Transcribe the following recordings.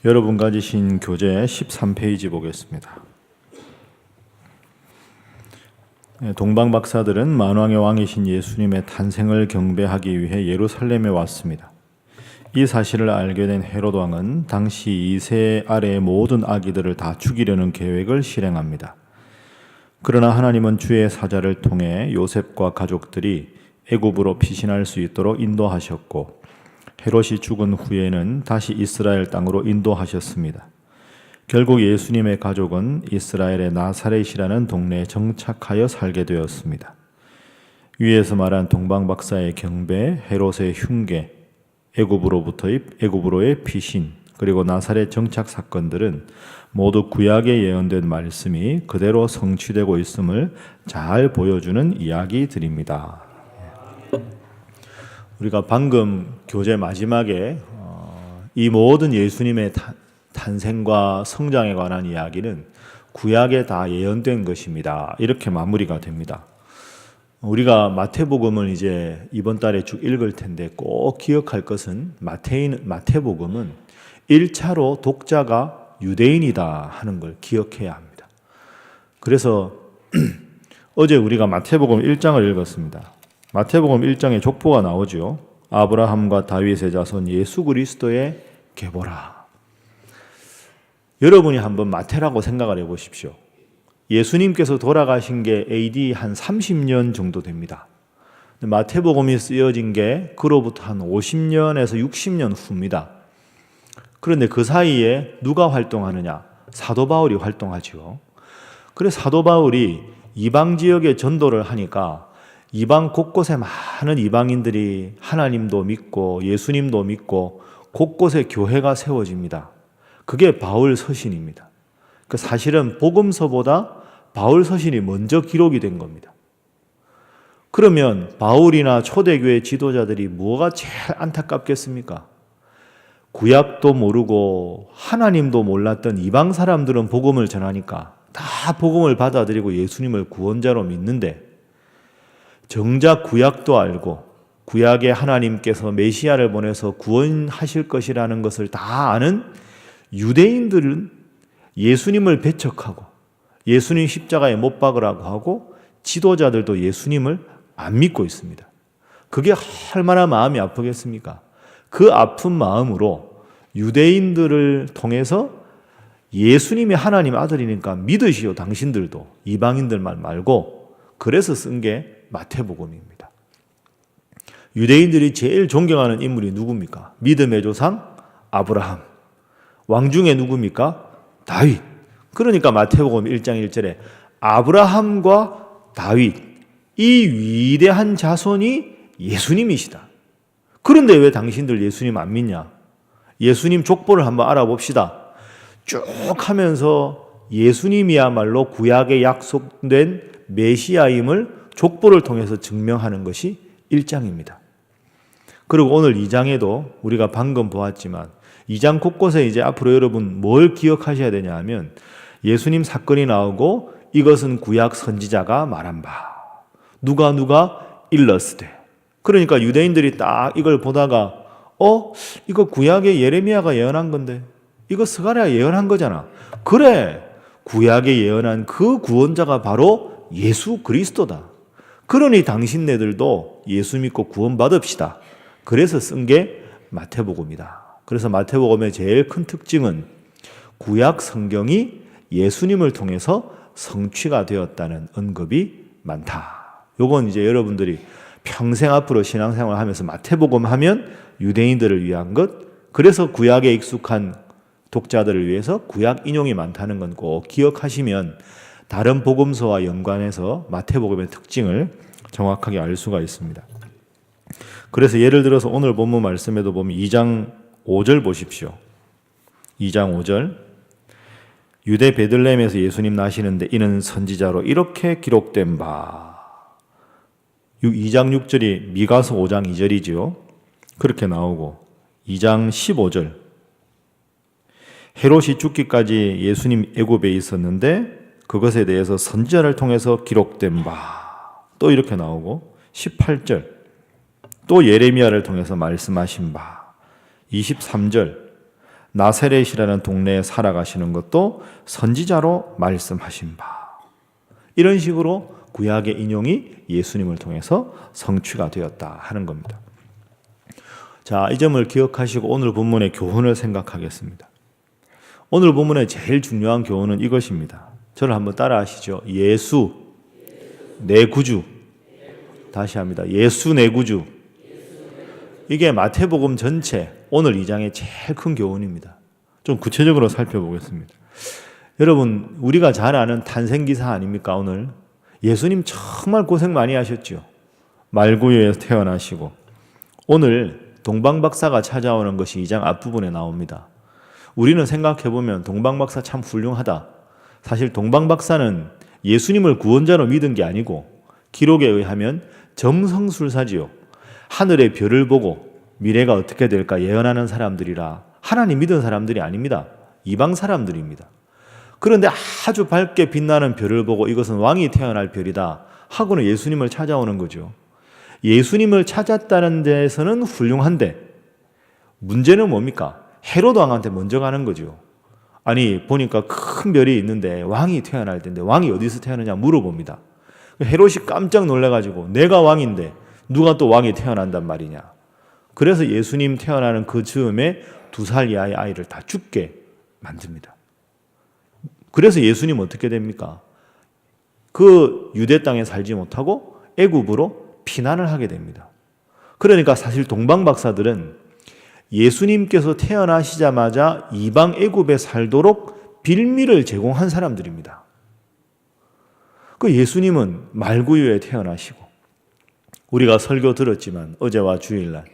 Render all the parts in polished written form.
여러분 가지신 교재 13페이지 보겠습니다. 동방 박사들은 만왕의 왕이신 예수님의 탄생을 경배하기 위해 예루살렘에 왔습니다. 이 사실을 알게 된 헤롯 왕은 당시 2세 아래의 모든 아기들을 다 죽이려는 계획을 실행합니다. 그러나 하나님은 주의 사자를 통해 요셉과 가족들이 애굽으로 피신할 수 있도록 인도하셨고, 헤롯이 죽은 후에는 다시 이스라엘 땅으로 인도하셨습니다. 결국 예수님의 가족은 이스라엘의 나사렛이라는 동네에 정착하여 살게 되었습니다. 위에서 말한 동방 박사의 경배, 헤롯의 흉계, 애굽으로의 피신, 그리고 나사렛 정착 사건들은 모두 구약에 예언된 말씀이 그대로 성취되고 있음을 잘 보여주는 이야기들입니다. 우리가 방금 교재 마지막에 이 모든 예수님의 탄생과 성장에 관한 이야기는 구약에 다 예언된 것입니다. 이렇게 마무리가 됩니다. 우리가 마태복음을 이제 이번 달에 쭉 읽을 텐데 꼭 기억할 것은 마태복음은 1차로 독자가 유대인이다 하는 걸 기억해야 합니다. 그래서 어제 우리가 마태복음 1장을 읽었습니다. 마태복음 1장에 족보가 나오죠. 아브라함과 다윗의 자손 예수 그리스도의 계보라. 여러분이 한번 마태라고 생각을 해보십시오. 예수님께서 돌아가신 게 AD 한 30년 정도 됩니다. 마태복음이 쓰여진 게 그로부터 한 50년에서 60년 후입니다. 그런데 그 사이에 누가 활동하느냐? 사도 바울이 활동하죠. 그래서 사도 바울이 이방 지역에 전도를 하니까 이방 곳곳에 많은 이방인들이 하나님도 믿고 예수님도 믿고 곳곳에 교회가 세워집니다. 그게 바울 서신입니다. 사실은 복음서보다 바울 서신이 먼저 기록이 된 겁니다. 그러면 바울이나 초대교회 지도자들이 뭐가 제일 안타깝겠습니까? 구약도 모르고 하나님도 몰랐던 이방 사람들은 복음을 전하니까 다 복음을 받아들이고 예수님을 구원자로 믿는데, 정작 구약도 알고 구약에 하나님께서 메시아를 보내서 구원하실 것이라는 것을 다 아는 유대인들은 예수님을 배척하고 예수님 십자가에 못 박으라고 하고 지도자들도 예수님을 안 믿고 있습니다. 그게 얼마나 마음이 아프겠습니까? 그 아픈 마음으로 유대인들을 통해서 예수님이 하나님 아들이니까 믿으시오 당신들도, 이방인들만 말고, 그래서 쓴 게 마태복음입니다. 유대인들이 제일 존경하는 인물이 누굽니까? 믿음의 조상 아브라함. 왕 중에 누굽니까? 다윗. 그러니까 마태복음 1장 1절에 아브라함과 다윗, 이 위대한 자손이 예수님이시다. 그런데 왜 당신들 예수님 안 믿냐? 예수님 족보를 한번 알아봅시다. 쭉 하면서 예수님이야말로 구약에 약속된 메시아임을 족보를 통해서 증명하는 것이 1장입니다. 그리고 오늘 2장에도 우리가 방금 보았지만 2장 곳곳에 이제 앞으로 여러분 뭘 기억하셔야 되냐 하면 예수님 사건이 나오고 이것은 구약 선지자가 말한 바, 누가 일러스되. 그러니까 유대인들이 딱 이걸 보다가 이거 구약의 예레미야가 예언한 건데, 이거 스가랴가 예언한 거잖아. 그래, 구약에 예언한 그 구원자가 바로 예수 그리스도다. 그러니 당신네들도 예수 믿고 구원받읍시다. 그래서 쓴 게 마태복음이다. 그래서 마태복음의 제일 큰 특징은 구약 성경이 예수님을 통해서 성취가 되었다는 언급이 많다. 요건 이제 여러분들이 평생 앞으로 신앙생활 하면서 마태복음 하면 유대인들을 위한 것, 그래서 구약에 익숙한 독자들을 위해서 구약 인용이 많다는 건 꼭 기억하시면 다른 복음서와 연관해서 마태복음의 특징을 정확하게 알 수가 있습니다. 그래서 예를 들어서 오늘 본문 말씀에도 보면 2장 5절 보십시오. 2장 5절, 유대 베들레헴에서 예수님 나시는데 이는 선지자로 이렇게 기록된 바. 2장 6절이 미가서 5장 2절이지요. 그렇게 나오고 2장 15절, 헤롯이 죽기까지 예수님 애굽에 있었는데 그것에 대해서 선지자를 통해서 기록된 바. 또 이렇게 나오고 18절, 또 예레미야를 통해서 말씀하신 바. 23절, 나사렛이라는 동네에 살아가시는 것도 선지자로 말씀하신 바. 이런 식으로 구약의 인용이 예수님을 통해서 성취가 되었다 하는 겁니다. 자, 이 점을 기억하시고 오늘 본문의 교훈을 생각하겠습니다. 오늘 본문의 제일 중요한 교훈은 이것입니다. 저를 한번 따라 하시죠. 예수 내 구주. 다시 합니다. 예수 내 구주. 이게 마태복음 전체 오늘 2장의 제일 큰 교훈입니다. 좀 구체적으로 살펴보겠습니다. 여러분, 우리가 잘 아는 탄생기사 아닙니까? 오늘 예수님 정말 고생 많이 하셨죠. 말구유에서 태어나시고 오늘 동방박사가 찾아오는 것이 2장 앞부분에 나옵니다. 우리는 생각해보면 동방박사 참 훌륭하다. 사실 동방박사는 예수님을 구원자로 믿은 게 아니고 기록에 의하면 점성술사지요. 하늘의 별을 보고 미래가 어떻게 될까 예언하는 사람들이라 하나님 믿은 사람들이 아닙니다. 이방 사람들입니다. 그런데 아주 밝게 빛나는 별을 보고 이것은 왕이 태어날 별이다 하고는 예수님을 찾아오는 거죠. 예수님을 찾았다는 데에서는 훌륭한데 문제는 뭡니까? 헤로드 왕한테 먼저 가는 거죠. 아니 보니까 큰 별이 있는데 왕이 태어날 텐데 왕이 어디서 태어나냐 물어봅니다. 헤롯이 깜짝 놀라가지고 내가 왕인데 누가 또 왕이 태어난단 말이냐. 그래서 예수님 태어나는 그 즈음에 2살 이하의 아이를 다 죽게 만듭니다. 그래서 예수님 어떻게 됩니까? 그 유대 땅에 살지 못하고 애굽으로 피난을 하게 됩니다. 그러니까 사실 동방박사들은 예수님께서 태어나시자마자 이방 애굽에 살도록 빌미를 제공한 사람들입니다. 그 예수님은 말구유에 태어나시고 우리가 설교 들었지만 어제와 주일날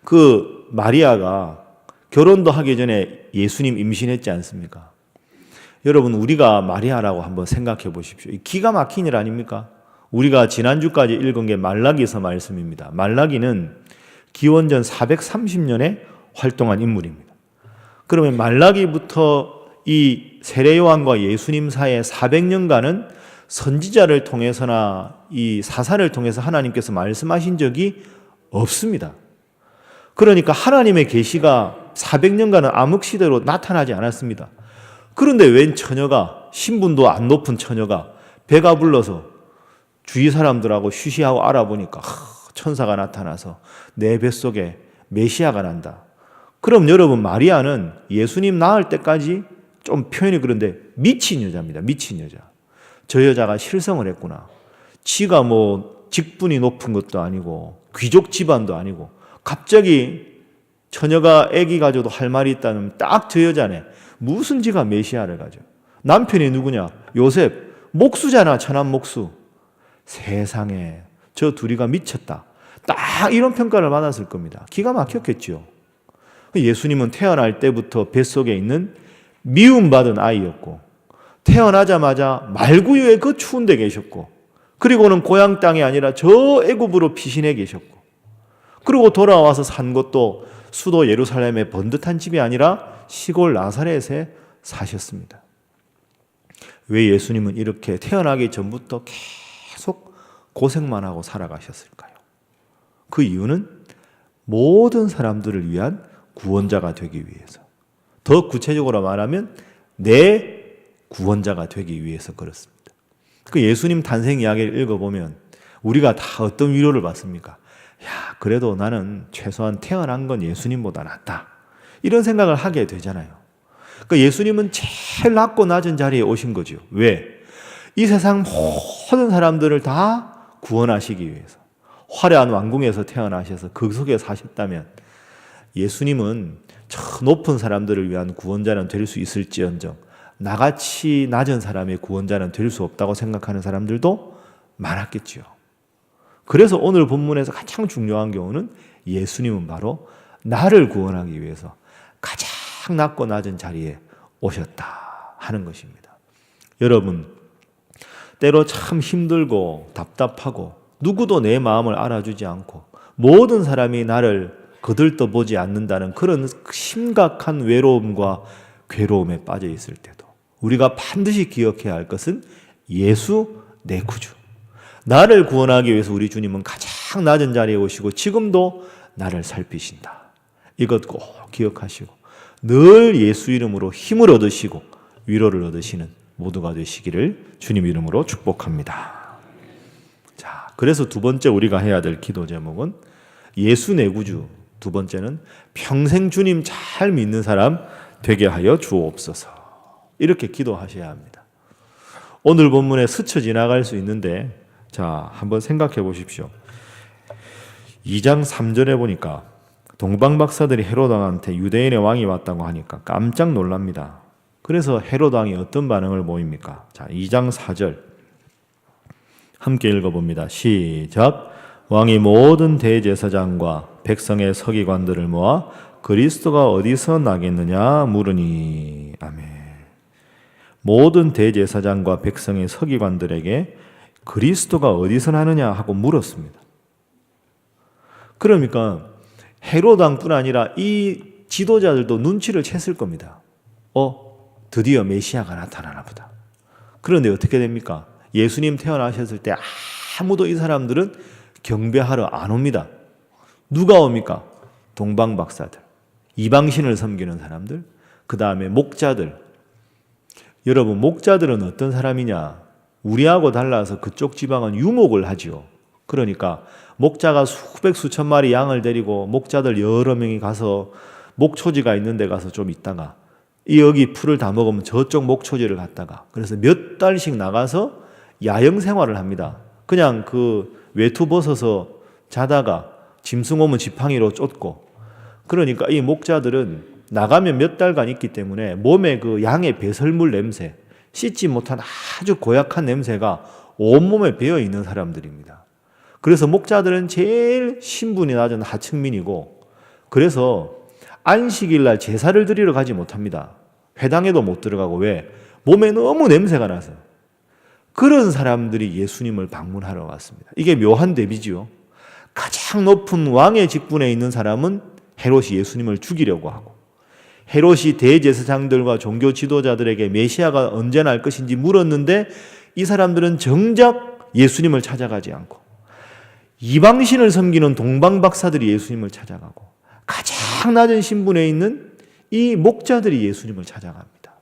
그 마리아가 결혼도 하기 전에 예수님 임신했지 않습니까? 여러분 우리가 마리아라고 한번 생각해 보십시오. 기가 막힌 일 아닙니까? 우리가 지난주까지 읽은 게 말라기서 말씀입니다. 말라기는 기원전 430년에 활동한 인물입니다. 그러면 말라기부터 이 세례요한과 예수님 사이에 400년간은 선지자를 통해서나 이 사사를 통해서 하나님께서 말씀하신 적이 없습니다. 그러니까 하나님의 계시가 400년간은 암흑시대로 나타나지 않았습니다. 그런데 웬 처녀가, 신분도 안 높은 처녀가 배가 불러서 주위 사람들하고 쉬쉬하고 알아보니까 천사가 나타나서 내 뱃속에 메시아가 난다. 그럼 여러분 마리아는 예수님 낳을 때까지 좀 표현이 그런데 미친 여자입니다. 미친 여자. 저 여자가 실성을 했구나. 지가 뭐 직분이 높은 것도 아니고 귀족 집안도 아니고 갑자기 처녀가 아기 가져도 할 말이 있다면 딱 저 여자네. 무슨 지가 메시아를 가져. 남편이 누구냐? 요셉. 목수잖아. 천한 목수. 세상에 저 둘이가 미쳤다. 딱 이런 평가를 받았을 겁니다. 기가 막혔겠죠. 예수님은 태어날 때부터 뱃속에 있는 미움받은 아이였고 태어나자마자 말구유에 그 추운 데 계셨고 그리고는 고향 땅이 아니라 저 애굽으로 피신해 계셨고 그리고 돌아와서 산 것도 수도 예루살렘의 번듯한 집이 아니라 시골 나사렛에 사셨습니다. 왜 예수님은 이렇게 태어나기 전부터 계속 고생만 하고 살아가셨을까요? 그 이유는 모든 사람들을 위한 구원자가 되기 위해서, 더 구체적으로 말하면 내 구원자가 되기 위해서 그렇습니다. 그 예수님 탄생 이야기를 읽어보면 우리가 다 어떤 위로를 받습니까? 야, 그래도 나는 최소한 태어난 건 예수님보다 낫다. 이런 생각을 하게 되잖아요. 그러니까 예수님은 제일 낮고 낮은 자리에 오신 거죠. 왜? 이 세상 모든 사람들을 다 구원하시기 위해서. 화려한 왕궁에서 태어나셔서 그 속에 사셨다면 예수님은 저 높은 사람들을 위한 구원자는 될 수 있을지언정 나같이 낮은 사람의 구원자는 될 수 없다고 생각하는 사람들도 많았겠지요. 그래서 오늘 본문에서 가장 중요한 경우는 예수님은 바로 나를 구원하기 위해서 가장 낮고 낮은 자리에 오셨다 하는 것입니다. 여러분, 때로 참 힘들고 답답하고 누구도 내 마음을 알아주지 않고 모든 사람이 나를 거들떠보지 않는다는 그런 심각한 외로움과 괴로움에 빠져 있을 때도 우리가 반드시 기억해야 할 것은 예수 내 구주. 나를 구원하기 위해서 우리 주님은 가장 낮은 자리에 오시고 지금도 나를 살피신다. 이것 꼭 기억하시고 늘 예수 이름으로 힘을 얻으시고 위로를 얻으시는 모두가 되시기를 주님 이름으로 축복합니다. 자, 그래서 두 번째 우리가 해야 될 기도 제목은 예수 내 구주, 두 번째는 평생 주님 잘 믿는 사람 되게 하여 주옵소서. 이렇게 기도하셔야 합니다. 오늘 본문에 스쳐 지나갈 수 있는데, 자, 한번 생각해 보십시오. 2장 3절에 보니까 동방 박사들이 헤롯 왕한테 유대인의 왕이 왔다고 하니까 깜짝 놀랍니다. 그래서 헤롯 왕이 어떤 반응을 보입니까? 자, 2장 4절 함께 읽어봅니다. 시작. 왕이 모든 대제사장과 백성의 서기관들을 모아 그리스도가 어디서 나겠느냐 물으니. 아멘. 모든 대제사장과 백성의 서기관들에게 그리스도가 어디서 나느냐 하고 물었습니다. 그러니까 헤롯 왕뿐 아니라 이 지도자들도 눈치를 챘을 겁니다. 드디어 메시아가 나타나나 보다. 그런데 어떻게 됩니까? 예수님 태어나셨을 때 아무도 이 사람들은 경배하러 안 옵니다. 누가 옵니까? 동방 박사들, 이방신을 섬기는 사람들, 그 다음에 목자들. 여러분, 목자들은 어떤 사람이냐? 우리하고 달라서 그쪽 지방은 유목을 하지요. 그러니까 목자가 수백 수천 마리 양을 데리고 목자들 여러 명이 가서 목초지가 있는 데 가서 좀 있다가 여기 풀을 다 먹으면 저쪽 목초지를 갔다가, 그래서 몇 달씩 나가서 야영 생활을 합니다. 그냥 그 외투 벗어서 자다가 짐승 오면 지팡이로 쫓고. 그러니까 이 목자들은 나가면 몇 달간 있기 때문에 몸에 그 양의 배설물 냄새, 씻지 못한 아주 고약한 냄새가 온몸에 배어 있는 사람들입니다. 그래서 목자들은 제일 신분이 낮은 하층민이고, 그래서 안식일 날 제사를 드리러 가지 못합니다. 회당에도 못 들어가고. 왜? 몸에 너무 냄새가 나서. 그런 사람들이 예수님을 방문하러 왔습니다. 이게 묘한 대비지요. 가장 높은 왕의 직분에 있는 사람은 헤롯이 예수님을 죽이려고 하고, 헤롯이 대제사장들과 종교 지도자들에게 메시아가 언제 날 것인지 물었는데 이 사람들은 정작 예수님을 찾아가지 않고, 이방신을 섬기는 동방 박사들이 예수님을 찾아가고, 가장 낮은 신분에 있는 이 목자들이 예수님을 찾아갑니다.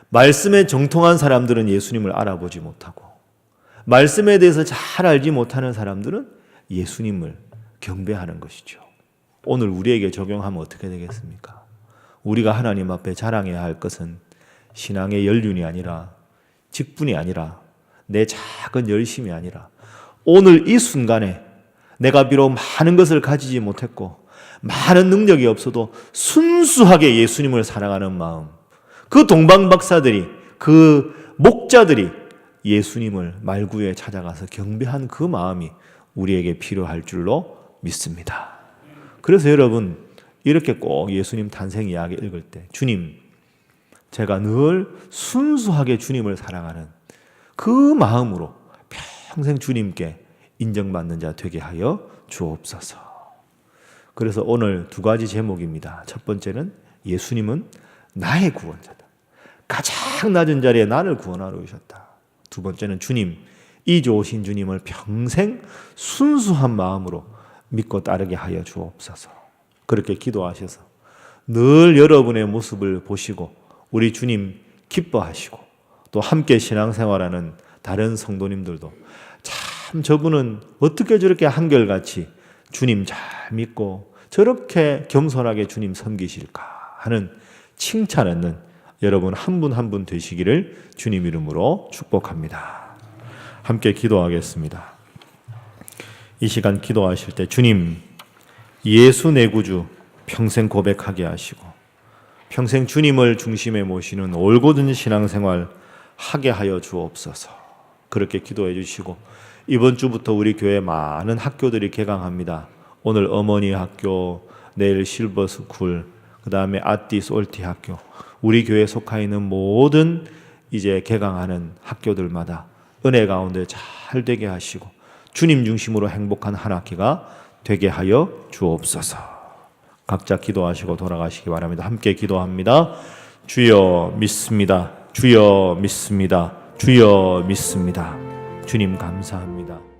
말씀에 정통한 사람들은 예수님을 알아보지 못하고, 말씀에 대해서 잘 알지 못하는 사람들은 예수님을 경배하는 것이죠. 오늘 우리에게 적용하면 어떻게 되겠습니까? 우리가 하나님 앞에 자랑해야 할 것은 신앙의 연륜이 아니라, 직분이 아니라, 내 작은 열심이 아니라, 오늘 이 순간에 내가 비록 많은 것을 가지지 못했고 많은 능력이 없어도 순수하게 예수님을 사랑하는 마음, 그 동방 박사들이, 그 목자들이 예수님을 말구에 찾아가서 경배한 그 마음이 우리에게 필요할 줄로 믿습니다. 그래서 여러분, 이렇게 꼭 예수님 탄생 이야기 읽을 때, 주님, 제가 늘 순수하게 주님을 사랑하는 그 마음으로 평생 주님께 인정받는 자 되게 하여 주옵소서. 그래서 오늘 두 가지 제목입니다. 첫 번째는 예수님은 나의 구원자다. 가장 낮은 자리에 나를 구원하러 오셨다. 두 번째는 주님, 이 좋으신 주님을 평생 순수한 마음으로 믿고 따르게 하여 주옵소서. 그렇게 기도하셔서 늘 여러분의 모습을 보시고 우리 주님 기뻐하시고, 또 함께 신앙생활하는 다른 성도님들도 참 저분은 어떻게 저렇게 한결같이 주님 잘 믿고 저렇게 겸손하게 주님 섬기실까 하는 칭찬하는 여러분 한 분 한 분 되시기를 주님 이름으로 축복합니다. 함께 기도하겠습니다. 이 시간 기도하실 때 주님, 예수 내 구주 평생 고백하게 하시고 평생 주님을 중심에 모시는 올곧은 신앙생활 하게 하여 주옵소서. 그렇게 기도해 주시고, 이번 주부터 우리 교회 많은 학교들이 개강합니다. 오늘 어머니 학교, 내일 실버스쿨, 그 다음에 아띠스 올티 학교, 우리 교회에 속하 있는 모든 이제 개강하는 학교들마다 은혜 가운데 잘 되게 하시고 주님 중심으로 행복한 한 학기가 되게 하여 주옵소서. 각자 기도하시고 돌아가시기 바랍니다. 함께 기도합니다. 주여 믿습니다. 주여 믿습니다. 주여 믿습니다. 주님 감사합니다.